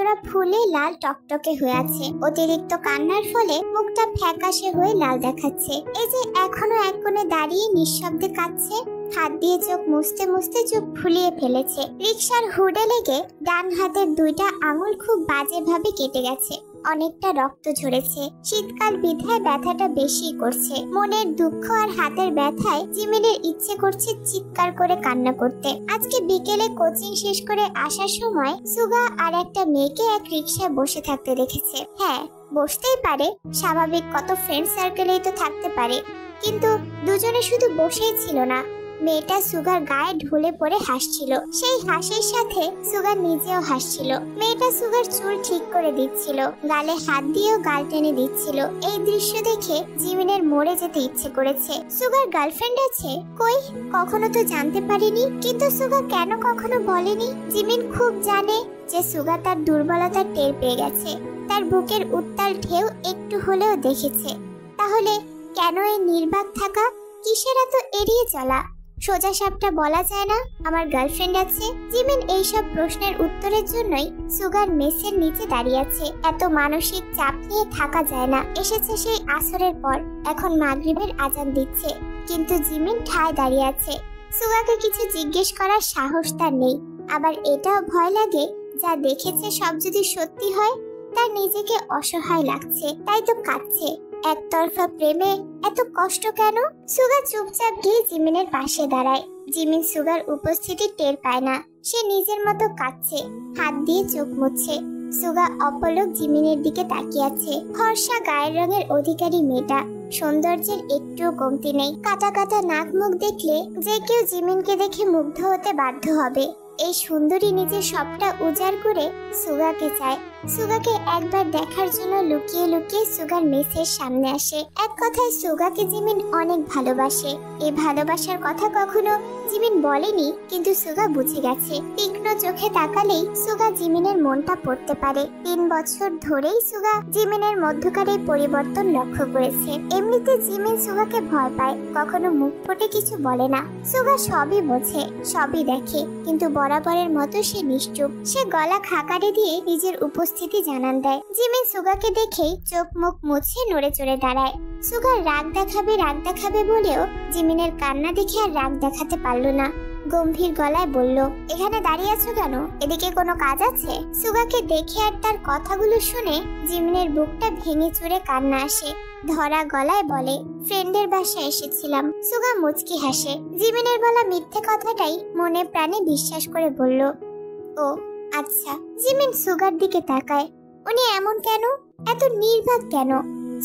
জোড়া ফুলে লাল টকটকে হয়ে আছে। অতিরিক্ত কান্নার ফলে মুখটা ফ্যাকাশে হয়ে লাল দেখাচ্ছে। এই যে এখনো এক কোণে দাঁড়িয়ে নিঃশব্দে কাঁদছে, হাত দিয়ে চোখ মুছতে মুছতে চোখ ফুলিয়ে ফেলেছে। রিকশার হুডে লেগে ডান হাতের দুইটা আঙুল খুব বাজেভাবে কেটে গেছে, অনেকটা রক্ত ঝরেছে। শীতকাল বিধায় ব্যথাটা বেশি করছে। মনের দুঃখ আর হাতের ব্যথায় জিমিনের ইচ্ছে করছে চিৎকার করে কান্না করতে। আজকে বিকেলে কোচিং শেষ করে আসার সময় সুগা আর একটা মেয়েকে এক রিকশায় বসে থাকতে দেখেছে। হ্যাঁ, বসতেই পারে, স্বাভাবিক, কত ফ্রেন্ড সার্কেলেই তো থাকতে পারে। কিন্তু দুজনে শুধু বসেই ছিল না, মেয়েটা সুগার গায়ে ঢলে পড়ে হাসছিল। সেই হাসির সাথে সুগার নিজেও হাসছিল। মেয়েটা সুগার চুল ঠিক করে দিচ্ছিল, গালে হাত দিয়েও গাল টেনে দিচ্ছিল। এই দৃশ্য দেখে জিমিনের মরে যেতে ইচ্ছে করেছে। সুগার গার্লফ্রেন্ড আছে? কই, কখনো তো জানতে পারিনি। কিন্তু সুগা কেন কখনো বলেনি? জিমিন খুব জানে যে সুগা তার দুর্বলতা টের পেয়ে গেছে, তার বুকের উত্তাল ঢেউ একটু হলেও দেখেছে। তাহলে কেন এই নির্বাক থাকা? কিসের এত এড়িয়ে চলা? সোজা সাপটা বলা যায় না আমার গার্লফ্রেন্ড আছে? জিমিন এইসব প্রশ্নের উত্তরের জন্যই সুগার মেসের নিচে দাঁড়িয়ে আছে। এত মানসিক চাপ নিয়ে থাকা যায় না। এসেছে সেই আসরের পর, এখন মাগরিবের আজান দিচ্ছে, কিন্তু জিমিন ঠায় দাঁড়িয়ে আছে। সুগাকে কিছু জিজ্ঞেস করার সাহস তার নেই। আবার এটাও ভয় লাগে, যা দেখেছে সব যদি সত্যি হয়, তার নিজেকে অসহায় লাগছে, তাই তো কাঁদছে। একতরফা প্রেমে এত কষ্ট কেন? সুগা চুপচাপ গিয়ে জিমিনের পাশে দাঁড়ায়। জিমিন সুগার উপস্থিতি টের পায় না। সে নিজের মতো কাঁদছে, হাত দিয়ে চোখ মুছছে। সুগা অপলক জিমিনের দিকে তাকিয়ে আছে। ফর্সা গায়ের রঙের অধিকারী মেয়েটা, সৌন্দর্যের একটুও কমতি নেই। কাটা কাটা নাক মুখ দেখলে যে কেউ জিমিনকে দেখে মুগ্ধ হতে বাধ্য হবে। এই সুন্দরী নিজের সবটা উজাড় করে সুগাকে চায়। সুগাকে একবার দেখার জন্য লুকিয়ে লুকিয়ে সুগার মেসের সামনে আসে। এক কথায় সুগাকে জিমিন অনেক ভালোবাসে। এই ভালোবাসার কথা কখনো জিমিন বলেনি, কিন্তু সুগা বুঝে গেছে। তীক্ষ্ণ চোখে তাকালেই সুগা জিমিনের মনটা পড়তে পারে। 3 বছর ধরেই সুগা জিমিনের মধ্যকার এই পরিবর্তন লক্ষ্য করেছে। এমনিতে জিমিন সুগাকে ভয় পায়, কখনো মুখ ফুটে কিছু বলে না। সুগা সবই বোঝে, সবই দেখে, কিন্তু বরাবরের মতো সে নিশ্চুপ। সে গলা খাকারে দিয়ে নিজের উপস্থিতি জানান দেয়। জিমিন সুগাকে দেখেই চোখ মুখ মুছে নড়ে চড়ে দাঁড়ায়। সুগা রাগ দেখাবে বলেও জিমিনের কান্না দেখে আর রাগ দেখাতে পারলো না। গম্ভীর গলায় বলল, এখানে দাঁড়িয়ে আছো কেন? এদিকে কোনো কাজ আছে? সুগাকে দেখে আর তার কথাগুলো শুনে জিমিনের বুকটা ভেঙে চুরে কান্না আসে। ধরা গলায় বলে, ফ্রেন্ডের বাসায় এসেছিলাম। সুগা মুচকি হাসে। জিমিনের বলা মিথ্যে কথাটাই মনে প্রাণে বিশ্বাস করে বলল, ও আচ্ছা। জিমিন সুগার দিকে তাকায়। উনি এমন কেন? এত নির্বাক কেন?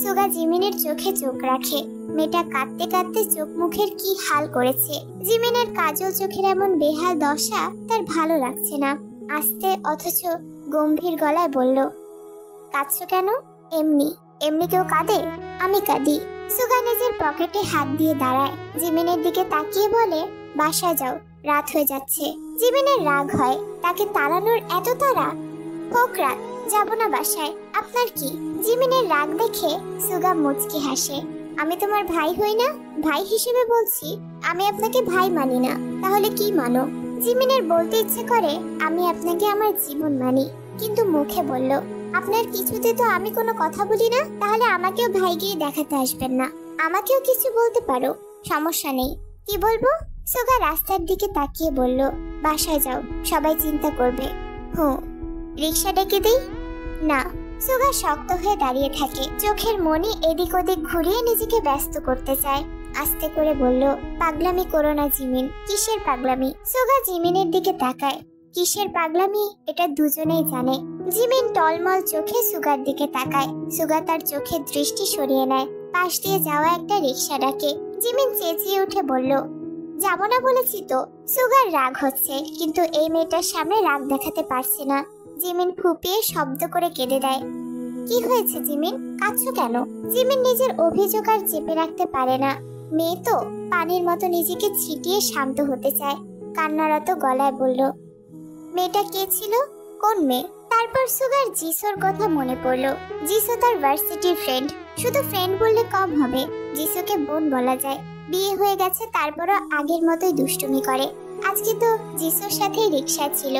সুগা জিমিনের চোখে চোখ রাখে। মেয়েটা কাঁদতে কাঁদতে চোখ মুখের কি হাল করেছে। জিমিনের কাজল চোখের এমন বেহাল দশা তার ভালো লাগছে না। আস্তে অথচ গম্ভীর গলায় বলল, কাঁদছো কেন? এমনি। এমনি কেউ কাঁদে? আমি কাঁদি। সুগা নিজের পকেটে হাত দিয়ে দাঁড়ায়। জিমিনের দিকে তাকিয়ে বলে, বাসায় যাও, রাত হয়ে যাচ্ছে। জিমিনের রাগ হয়, তাকে তাড়ানোর এত তাড়া। হোক রাত, যাবো না বাসায়, আপনার কি? জিমিনের রাগ দেখে সুগা মুচকি হাসে। আমি তোমার ভাই হই না? ভাই হিসেবে বলছি, আমি আপনাকে ভাই মানি না। তাহলে কি মানো? জিমিনের বলতে ইচ্ছে করে, আমি আপনাকে আমার জীবন মানি, কিন্তু মুখে বলল, আপনার কিছুতে তো আমি কোনো কথা বলি না। তাহলে আমাকেও ভাই গিয়ে দেখাতে আসবেন না। আমাকেও কিছু বলতে পারো, সমস্যা নেই। কি বলবো? সুগা রাস্তার দিকে তাকিয়ে বলল, বাসায় যাও, সবাই চিন্তা করবে। হুঁ। রিক্সা ডেকে দিই? না। সুগা শক্ত হয়ে দাঁড়িয়ে থাকে, চোখের মনি এদিক ওদিক ঘুরিয়ে নিজেকে ব্যস্ত করতে চায়। আস্তে করে বলল, পাগলামি করো না জিমিন। কিসের পাগলামি? সুগা জিমিনের দিকে তাকায়। কিসের পাগলামি এটা দুজনেই জানে। জিমিন টলমল চোখে সুগার দিকে তাকায়। সুগা তার চোখের দৃষ্টি সরিয়ে নেয়। পাশ দিয়ে যাওয়া একটা রিক্সা ডাকে। জিমিন চেঁচিয়ে উঠে বলল, যাবো না বলেছি তো। সুগার রাগ হচ্ছে, কিন্তু এই মেয়েটার সামনে রাগ দেখাতে পারছে না। জিমিন ফুপিয়ে শব্দ করে কেঁদে দেয়। কি হয়েছে জিমিন? কাঁদছো কেন? জিমিন নিজের অভিযোগ আর চেপে রাখতে পারে না। মেয়ে তো, পানির মতো নিজেকে ছিটিয়ে শান্ত হতে চায়। কান্নারত গলায় বলল, মেয়েটা কে ছিল? কোন মেয়ে? তারপর সুগার জিসোর কথা মনে পড়লো। জিসো তার ভার্সিটির ফ্রেন্ড। শুধু ফ্রেন্ড বললে কম হবে, জিসোকে বোন বলা যায়। বিয়ে হয়ে গেছে, তারপরও আগের মতোই দুষ্টুমি করে। আজকে তো জিসোর সাথেই রিক্সা ছিল।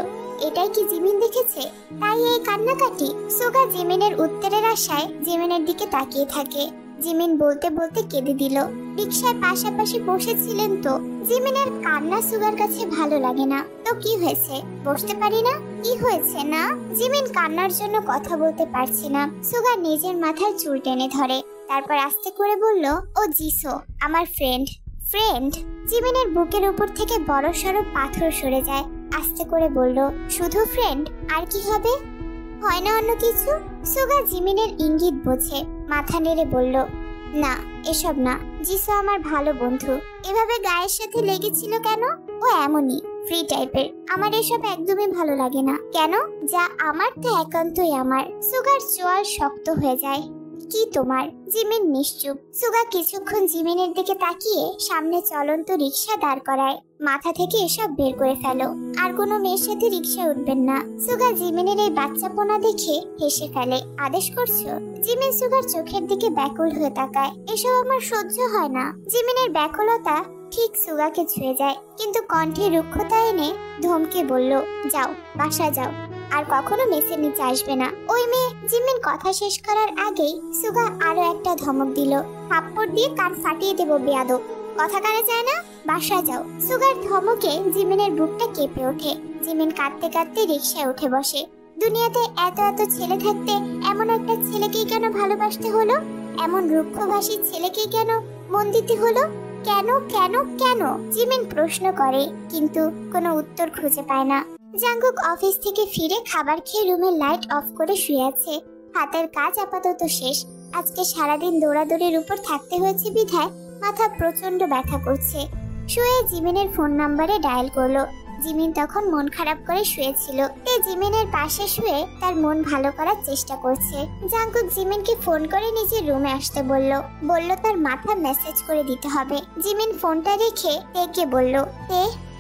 এটাই কি জিমিন দেখেছে, তাই এই কান্নাকাটি? সুগা জিমিনের উত্তরের আশায় জিমিনের দিকে তাকিয়ে থাকে। জিমিন বলতে বলতে কেঁদে দিল। রিকশায় পাশাপাশি বসেছিলেন তো। জিমিনের কান্না সুগার কাছে ভালো লাগে না। তো কি হয়েছে, বসতে পারি না? কি হয়েছে না? জিমিন কান্নার জন্য কথা বলতে পারছে না। সুগা নিজের মাথার চুল টেনে ধরে, তারপর আস্তে করে বলল, ও জিসো, আমার ফ্রেন্ড। ফ্রেন্ড? জিমিনের বুকের উপর থেকে বড় সড়ো পাথর সরে যায়। আস্তে করে বলল, শুধু ফ্রেন্ড? আর কি হবে? হয় না অন্য কিছু? সুগা জিমিনের ইঙ্গিত বোঝে, মাথা নেড়ে বলল, না, এসব না। জিসো আমার ভালো বন্ধু। এভাবে গায়ের সাথে লেগেছিল কেন? ও এমনই, ফ্রি টাইপের। আমার এসব একদমই ভালো লাগে না। কেন? যা আমার তা একান্তই আমার। সুগার চোয়াল শক্ত হয়ে যায়। কি তোমার? জিমিন নিশ্চুপ। সুগা কিছুক্ষণ জিমিনের দিকে তাকিয়ে সামনে চলন্ত রিক্সা দাঁড় করায়। মাথা থেকে এসব বের করে ফেলো। আর কোনো মেয়ের সাথে রিক্সায় উঠবেন না। সুগা জিমিনের এই বাচ্চাপনা দেখে হেসে ফেলে। আদেশ করছো? জিমিন সুগার চোখের দিকে ব্যাকুল হয়ে তাকায়। এসব আমার সহ্য হয় না। জিমিনের ব্যাকুলতা ঠিক সুগাকে ছুঁয়ে যায়, কিন্তু কণ্ঠে রুক্ষতা এনে ধমকে বলল, যাও, বাসায় যাও। আর কখনো মেসের নিচে আসবে না। ওই মেয়ে। জিমিন কথা শেষ করার আগেই সুগা আরো একটা ধমক দিল, থাপ্পড় দিয়ে কান ফাটিয়ে দেবো বেয়াদব। কথা কানে যায় না? বাসায় যাও। সুগার ধমকে জিমিনের বুকটা কেঁপে ওঠে। জিমিন কাঁদতে কাঁদতে রিকশায় উঠে বসে। দুনিয়াতে এত এত ছেলে থাকতে এমন একটা ছেলেকেই কেন ভালোবাসতে হলো? এমন রুক্ষভাষী ছেলেকেই কেন মন দিতে হলো? কেন কেন কেন? জিমিন প্রশ্ন করে, কিন্তু কোনো উত্তর খুঁজে পায় না। জাঙ্কুক অফিস থেকে ফিরে খাবার খেয়ে রুমের লাইট অফ করে শুয়ে আছে। হাতের কাজ আপাতত শেষ। আজকে সারাদিন দৌড়াদৌড়ির উপর থাকতে হয়েছে বিধায় মাথা প্রচন্ড ব্যথা করছে। শুয়ে জিমিনের ফোন নাম্বারে ডায়াল করলো। জিমিন তখন মন খারাপ করে শুয়েছিল। জিমিনের পাশে শুয়ে তার মন ভালো করার চেষ্টা করছে। জাঙ্কুক জিমিনকে ফোন করে নিজের রুমে আসতে বলল তার মাথা মেসেজ করে দিতে হবে। জিমিন ফোনটা রেখে তেকে বলল,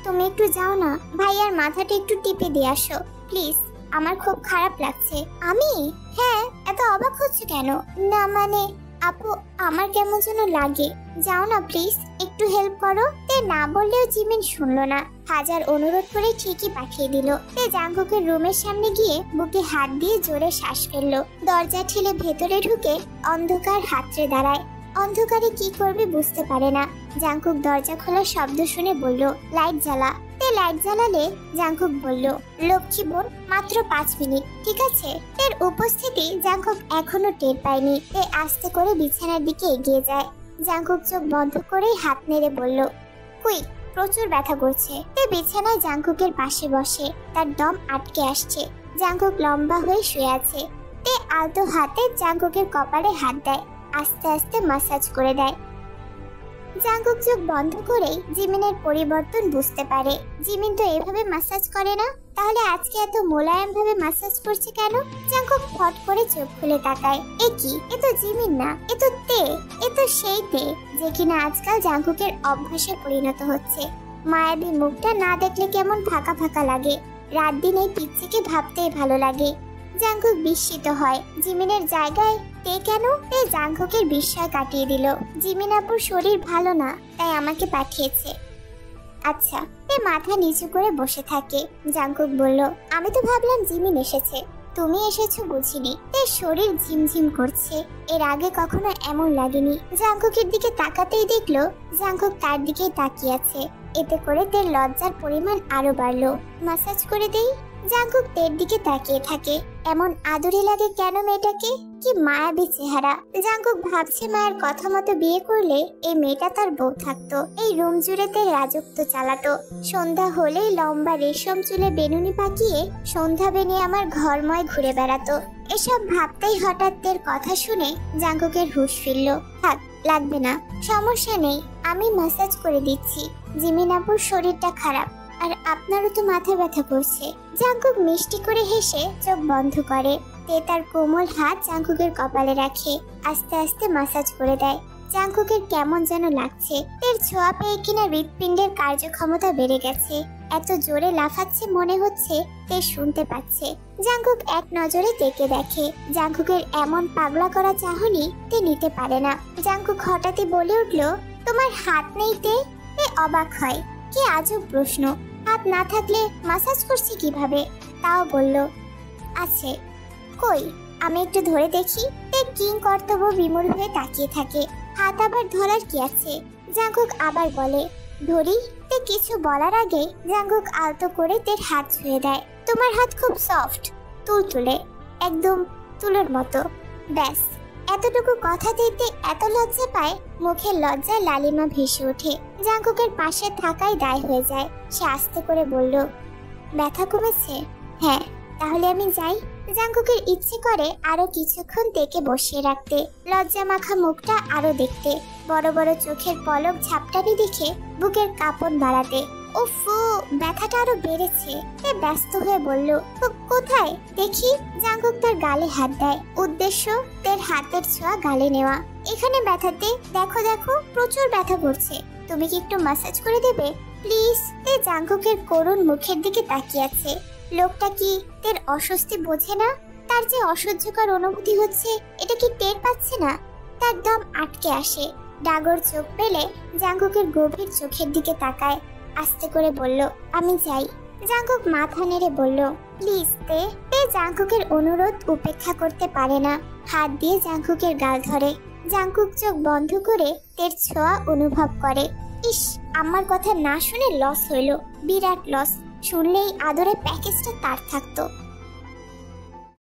তুমি একটু যাও না, ভাইয়ার মাথাটা একটু টিপে দিয়ে আসো প্লিজ, আমার খুব খারাপ লাগছে। আমি? হ্যাঁ, এত অবাক হচ্ছে কেন? না মানে আপু, আমার কেমন যেন লাগে। যাও না প্লিজ, একটু হেল্প করো। না বললেও জিমিন শুনলো না। হাজার অনুরোধ করে ঠিকই পাঠিয়ে দিল। জাঙ্কুকের রুমের সামনে গিয়ে বুকে হাত দিয়ে জোরে শ্বাস ফেললো। দরজা ঠেলে ভেতরে ঢুকে অন্ধকার হাতড়ে দাঁড়ায়। অন্ধকারে কি করবে বুঝতে পারে না। জাঙ্কুক দরজা খোলার শব্দ শুনে বলল, লাইট জ্বালা। লাইট জ্বালালে জাঙ্কুক বলল, লক্ষ্মী বোন, মাত্র 5 মিনিট, ঠিক আছে? এর উপস্থিতি জাঙ্কুক এখনো টের পায়নি। আস্তে করে বিছানার দিকে এগিয়ে যায়। জাঙ্কুক চোখ বন্ধ করেই হাত নেড়ে বলল, কুইক, প্রচুর ব্যথা করছে। বিছানায় জাঙ্কুকের পাশে বসে। তার দম আটকে আসছে। জাঙ্কুক লম্বা হয়ে শুয়ে আছে। আলতো হাতে জাঙ্কুকের কপালে হাত দেয়, আস্তে আস্তে মাসাজ করে দেয়। জাঙ্কুক চোখ বন্ধ করেই জিমিনের পরিবর্তন বুঝতে পারে। জিমিন তো এভাবে মাসাজ করে না, তাহলে আজকে এত মোলায়েম ভাবে মাসাজ করছে কেন? জাঙ্কুক ফট করে চোখ খুলে তাকায়। এ কি? এ তো জিমিন না, এ তো এ তো সেই যে কিনা আজকাল জাঙ্কুকের অভ্যাসে পরিণত হচ্ছে। মায়াবী মুখটা না দেখলে কেমন ফাঁকা ফাঁকা লাগে। রাত দিন এই পিচ্চিকে ভাবতেই ভালো লাগে। জাঙ্কুক বিস্মিত হয়, জিমিনের জায়গায় কেন? জাঙ্কুকের বিস্ময় কাটিয়ে দিল। জিমিন আপুর শরীর ভালো না, তাই আমাকে পাঠিয়েছে। আচ্ছা। মাথা নিচু করে বসে থাকে। জাঙ্কুক বলল, আমি তো ভাবলাম জিমিন এসেছে, তুমি এসেছো বুঝিনি। শরীর ঝিমঝিম করছে। এর আগে কখনো এমন লাগেনি। জাঙ্কুকের দিকে তাকাতেই দেখলো জাঙ্কুক তার দিকেই তাকিয়ে আছে। এতে করে তের লজ্জার পরিমাণ আরো বাড়লো। মাসাজ করে দেই। জাঙ্কুক তের দিকে তাকিয়ে থাকে। এমন আদরে লাগে কেন মেয়েটাকে? কি মায়াবী চেহারা। জাঙ্কুক ভাবছে মায়ের কথা মতো বিয়ে করলে এই মেয়েটা তার বউ থাকতো। এই রুম জুড়ে তের রাজত্ব চালাতো। সন্ধ্যা হলেই লম্বা রেশম চুলে বেনুনি পাকিয়ে সন্ধ্যা বেনিয়ে আমার ঘরময় ঘুরে বেড়াতো। এসব ভাবতেই হঠাৎ তের কথা শুনে জাঙ্কুকের হুঁশ ফিরল। থাক, লাগবে না, সমস্যা নেই, আমি ম্যাসাজ করে দিচ্ছি। জিমিন আপুর শরীরটা খারাপ, আর আপনারও তো মাথা ব্যথা করছে। জাঙ্কুক মিষ্টি করে হেসে চোখ বন্ধ করে। তার কোমল হাত জাঙ্কুকের কপালে রাখে, আস্তে আস্তে মাসাজ করে দেয়। জাঙ্কুকের কেমন যেন লাগছে। এর ছোঁয়া পেয়ে কিনা হৃৎপিণ্ডের কার্যক্ষমতা বেড়ে গেছে। এত জোরে লাফাচ্ছে মনে হচ্ছে তে শুনতে পাচ্ছে। জাঙ্কুক এক নজরে তেকে দেখে। জাঙ্কুকের এমন পাগলা করা চাহনি তে নিতে পারে না। জাঙ্কুক হঠাৎই বলে উঠল, তোমার হাত নেই তে? অবাক হয়। কি আজব প্রশ্ন। হাত না থাকলে মাসাজ করছি কিভাবে? তাও বলল আছে। কই আমি একটু ধরে দেখি। তে কিং কর্তব্য বিমূঢ় হয়ে তাকিয়ে থাকে। হাত আবার ধরার কি আছে? জাঙ্কুক আবার বলে ধরি। তে কিছু বলার আগে জাঙ্কুক আলতো করে তের হাত ছুঁয়ে দেয়। তোমার হাত খুব সফট, তুলতুলে, একদম তুলোর মতো। ব্যাস, এতটুকু কথা দিতে এত লজ্জা পায়, মুখের লজ্জায় লালিমা ভেসে ওঠে। জাঙ্কুকের পাশে থাকাই দায় হয়ে যায়। সে আস্তে করে বলল ব্যথা কমেছে? হ্যাঁ। তাহলে আমি যাই। জাঙ্কুকের ইচ্ছে করে আরো কিছুক্ষণ তেকে বসিয়ে রাখতে, লজ্জা মাখা মুখটা আরো দেখতে, বড় বড় চোখের পলক ঝাপটানি দেখে বুকের কাঁপন বাড়াতে। উফু, ব্যথাটা আরো বেড়েছে। তে ব্যস্ত হয়ে বলল কোথায় দেখি। জাঙ্কুক তার গালে হাত দেয়। উদ্দেশ্য তের হাতের ছোঁয়া গালে নেওয়া। এখানে ব্যথাতে, দেখো দেখো প্রচুর ব্যথা করছে। তুমি কি একটু ম্যাসাজ করে দেবে প্লিজ? তে জাঙ্কুকের করুণ মুখের দিকে তাকিয়ে আছে। লোকটা কি তের অস্বস্তি বোঝে না? তার যে অসহ্যকর অনুভূতি হচ্ছে এটা কি টের পাচ্ছে না? তার দম আটকে আসে। ডাগর চোখ পেলে জাঙ্কুকের গভীর চোখের দিকে তাকায়। আস্তে করে বলল আমি যাই। জাঙ্কুক মাথা নেড়ে বলল প্লিজ তে। জাঙ্কুকের অনুরোধ উপেক্ষা করতে পারে না। হাত দিয়ে জাঙ্কুকের গাল ধরে। জাঙ্কুক চোখ বন্ধ করে তের ছোঁয়া অনুভব করে। ইস, আমার কথা না শুনে লস হইল, বিরাট লস। শুনলেই আদরে প্যাকেজটা তার থাকতো।